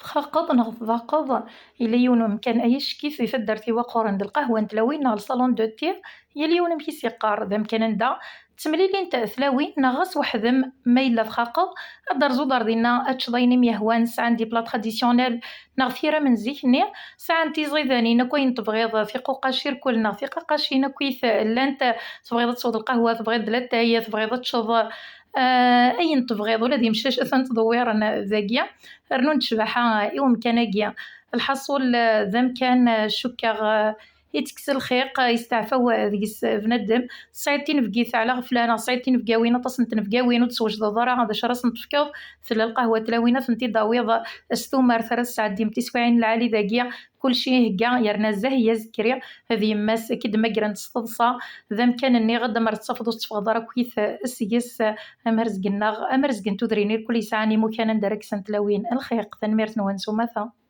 تخقّض نغض إلى كان أيش كيف يفدّر وقور عند القهوة نتلاوين على الصالون دو تي يليون كيس يقار ذم كان ندا تمليلين تاع ثلاوين نغص وحدم ما إلا تخاقض أدر دار دينا أتشضيني ميهوان ساعة دي بلا تراديسيونيل نغ ثيرا من زيكني ساعة تيزغيذاني نكوين تبغيض في قوقاشير كلنا في قاقاشينا كويث لانت تبغيض تصود القهوة تبغيض لاتاية تبغيض تشض أين تبغيض ولا دي مشاش أثن تضوير ذاكيا رنون تشبحها يوم كان الحصول ذم كان شكر يتكس الخيق يستعفو ذيس بندم ساعتين فقيت على غفلانة ساعتين فقاوينة تصنت نفقاوين وتسوج ضرع هذا شرس نتفكض ثل القهوة تلاوينة ثنتي ضاويض استومر ثلاث ساعات ديم تسوعين العالي ذاقيا كل شيء هكا يرنا زاهية زكريا هذه يماس أكيد مقرن تستضصى ذم كان اني غدا مرت تصفض وتفضل كويث السيس امرزقنا امرزقن تدريني كل ساعة مو كان ندرك سنتلاوين الخيق تنميرت نوانسو مثا